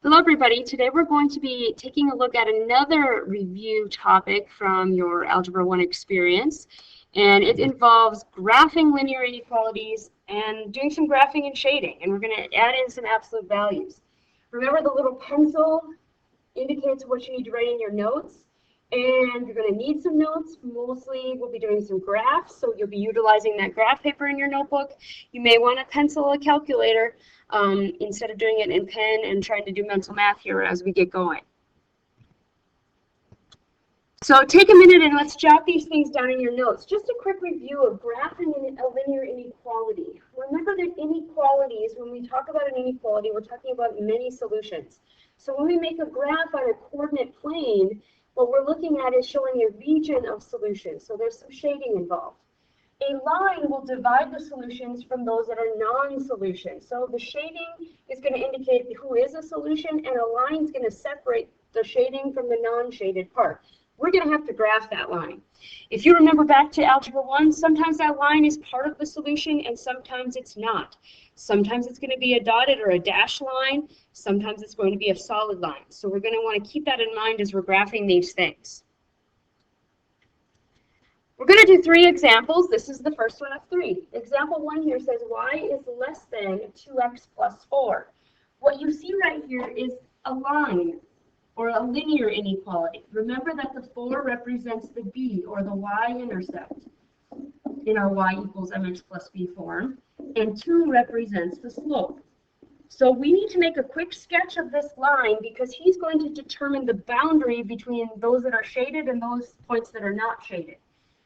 Hello everybody, today we're going to be taking a look at another review topic from your Algebra 1 experience, and it involves graphing linear inequalities and doing some graphing and shading, and we're going to add in some absolute values. Remember, the little pencil indicates what you need to write in your notes, and you're going to need some notes. Mostly we'll be doing some graphs, so you'll be utilizing that graph paper in your notebook. You may want to pencil a calculator instead of doing it in pen and trying to do mental math here as we get going. So take a minute and let's jot these things down in your notes. Just a quick review of graphing a linear inequality. Remember that inequalities, when we talk about an inequality, we're talking about many solutions. So when we make a graph on a coordinate plane, what we're looking at is showing a region of solutions. So there's some shading involved. A line will divide the solutions from those that are non-solutions. So the shading is going to indicate who is a solution, and a line is going to separate the shading from the non-shaded part. We're going to have to graph that line. If you remember back to Algebra 1, sometimes that line is part of the solution and sometimes it's not. Sometimes it's going to be a dotted or a dashed line. Sometimes it's going to be a solid line. So we're going to want to keep that in mind as we're graphing these things. We're going to do 3 examples. This is the first one of 3. Example 1 here says y is less than 2x plus 4. What you see right here is a line or a linear inequality. Remember that the 4 represents the b, or the y-intercept, in our y equals mx plus b form, and 2 represents the slope. So we need to make a quick sketch of this line because he's going to determine the boundary between those that are shaded and those points that are not shaded.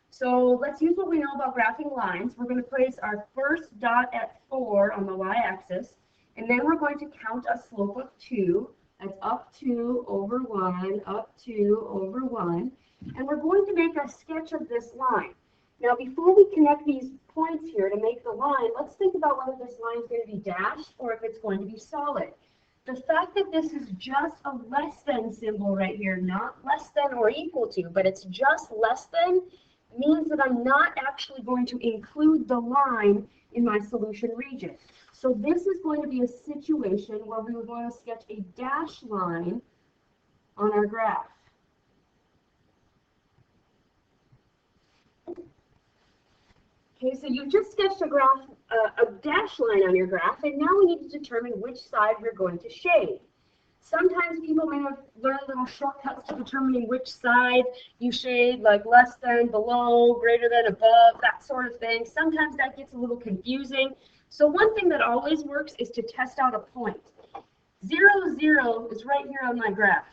So let's use what we know about graphing lines. We're going to place our first dot at 4 on the y-axis, and then we're going to count a slope of 2. That's up 2 over 1, up 2 over 1. And we're going to make a sketch of this line. Now, before we connect these points here to make the line, let's think about whether this line is going to be dashed or if it's going to be solid. The fact that this is just a less than symbol right here, not less than or equal to, but it's just less than, means that I'm not actually going to include the line in my solution region. So this is going to be a situation where we were going to sketch a dashed line on our graph. Okay, so you just sketched a graph, a dashed line on your graph, and now we need to determine which side we're going to shade. Sometimes people may have learned little shortcuts to determining which side you shade, like less than, below, greater than, above, that sort of thing. Sometimes that gets a little confusing. So one thing that always works is to test out a point. 0, 0 is right here on my graph.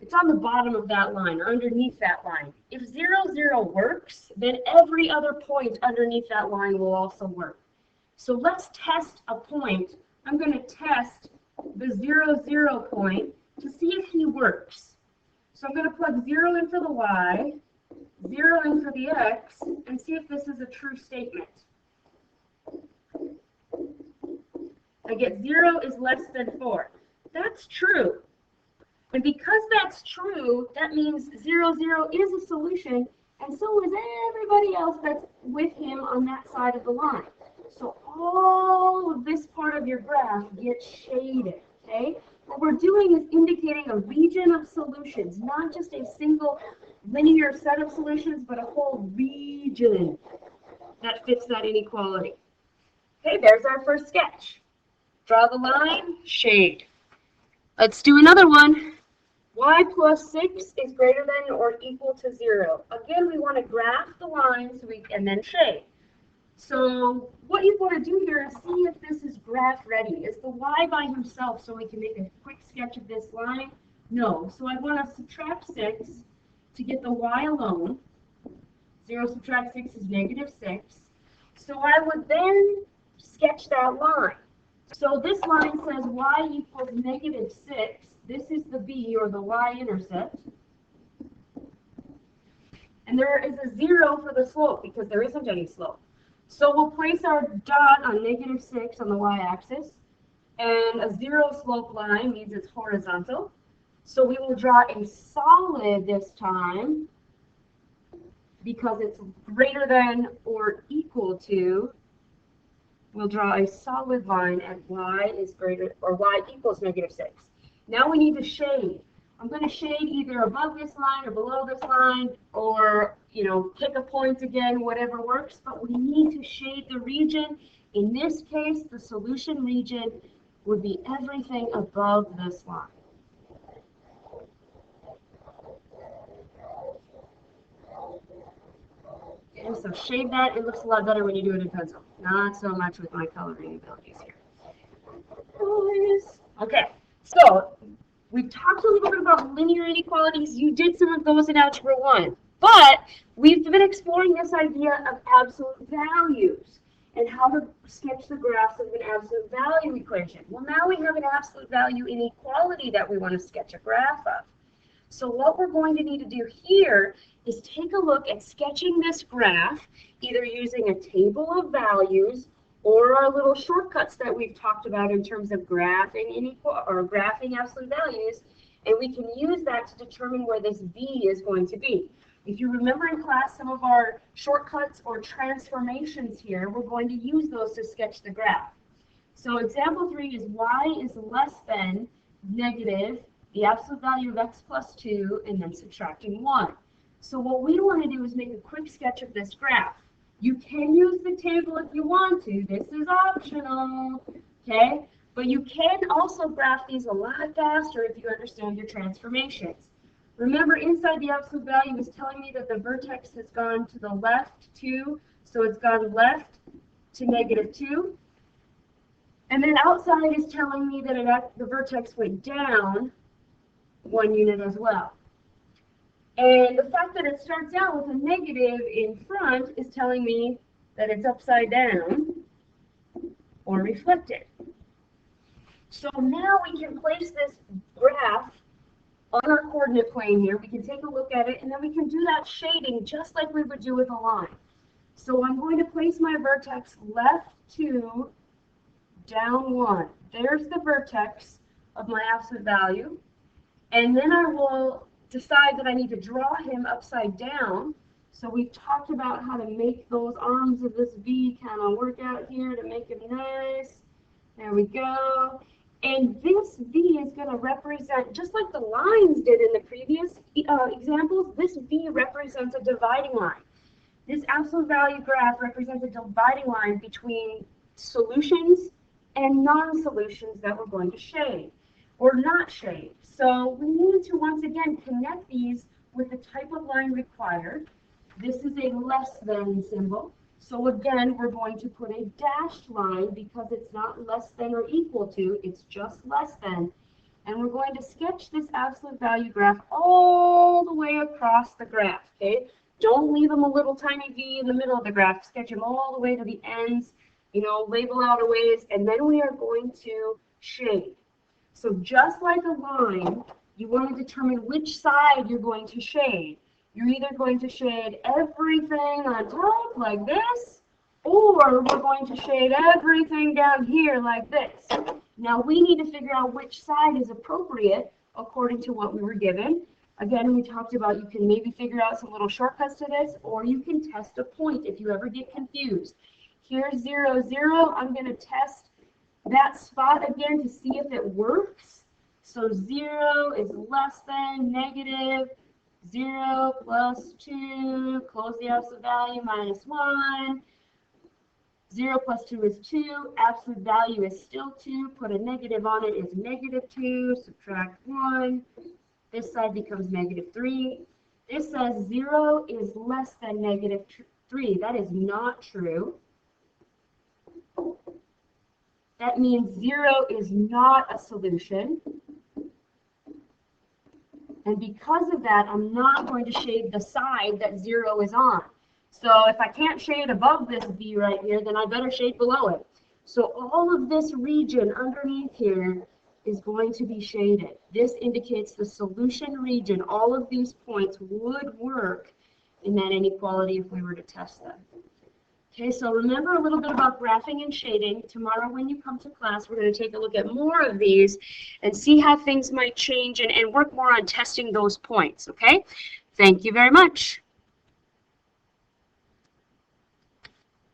It's on the bottom of that line or underneath that line. If 0, 0 works, then every other point underneath that line will also work. So let's test a point. I'm going to test the 0, 0 point to see if he works. So I'm going to plug 0 in for the y, 0 in for the x, and see if this is a true statement. I get 0 is less than 4. That's true. And because that's true, that means 0, 0 is a solution, and so is everybody else that's with him on that side of the line. So all of this part of your graph gets shaded, okay? What we're doing is indicating a region of solutions, not just a single linear set of solutions, but a whole region that fits that inequality. Okay, there's our first sketch. Draw the line, shade. Let's do another one. Y plus 6 is greater than or equal to 0. Again, we want to graph the line and then shade. So what you want to do here is see if this is graph ready. Is the y by himself so we can make a quick sketch of this line? No. So I want to subtract 6 to get the y alone. 0 subtract 6 is negative 6. So I would then sketch that line. So this line says y equals negative 6. This is the b, or the y-intercept. And there is a 0 for the slope because there isn't any slope. So we'll place our dot on negative 6 on the y-axis. And a 0 slope line means it's horizontal. So we will draw a solid this time because it's greater than or equal to. We'll draw a solid line at y is greater, or y equals negative 6. Now we need to shade. I'm going to shade either above this line or below this line, or, pick a point again, whatever works, but we need to shade the region. In this case, the solution region would be everything above this line. Okay, so shade that. It looks a lot better when you do it in pencil. Not so much with my coloring abilities here. Okay, so we talked a little bit about linear inequalities. You did some of those in Algebra 1. But we've been exploring this idea of absolute values and how to sketch the graphs of an absolute value equation. Well, now we have an absolute value inequality that we want to sketch a graph of. So what we're going to need to do here is take a look at sketching this graph, either using a table of values or our little shortcuts that we've talked about in terms of graphing graphing absolute values, and we can use that to determine where this v is going to be. If you remember in class some of our shortcuts or transformations here, we're going to use those to sketch the graph. So example 3 is y is less than negative the absolute value of x plus 2 and then subtracting 1. So what we want to do is make a quick sketch of this graph. You can use the table if you want to. This is optional, okay? But you can also graph these a lot faster if you understand your transformations. Remember, inside the absolute value is telling me that the vertex has gone to the left 2, so it's gone left to negative 2. And then outside is telling me that the vertex went down 1 unit as well. And the fact that it starts out with a negative in front is telling me that it's upside down or reflected. So now we can place this graph on our coordinate plane here. We can take a look at it, and then we can do that shading just like we would do with a line. So I'm going to place my vertex left 2, down 1. There's the vertex of my absolute value. And then I will decide that I need to draw him upside down. So we've talked about how to make those arms of this V kind of work out here to make it nice. There we go. And this V is going to represent, just like the lines did in the previous examples, this V represents a dividing line. This absolute value graph represents a dividing line between solutions and non-solutions that we're going to shade or not shade. So we need to once again connect these with the type of line required. This is a less than symbol. So again, we're going to put a dashed line because it's not less than or equal to, it's just less than. And we're going to sketch this absolute value graph all the way across the graph, okay? Don't leave them a little tiny V in the middle of the graph. Sketch them all the way to the ends, label out a ways, and then we are going to shade. So just like a line, you want to determine which side you're going to shade. You're either going to shade everything on top like this, or we're going to shade everything down here like this. Now we need to figure out which side is appropriate according to what we were given. Again, we talked about you can maybe figure out some little shortcuts to this, or you can test a point if you ever get confused. Here's 0, 0. I'm going to test that spot again to see if it works. So 0 is less than negative 0 plus 2, close the absolute value, minus 1. 0 plus 2 is 2. Absolute value is still 2. Put a negative on it is negative 2. Subtract 1. This side becomes negative 3. This says 0 is less than negative 3. That is not true. That means 0 is not a solution. And because of that, I'm not going to shade the side that 0 is on. So if I can't shade above this V right here, then I better shade below it. So all of this region underneath here is going to be shaded. This indicates the solution region. All of these points would work in that inequality if we were to test them. Okay, so remember a little bit about graphing and shading. Tomorrow when you come to class, we're going to take a look at more of these and see how things might change and work more on testing those points, okay? Thank you very much.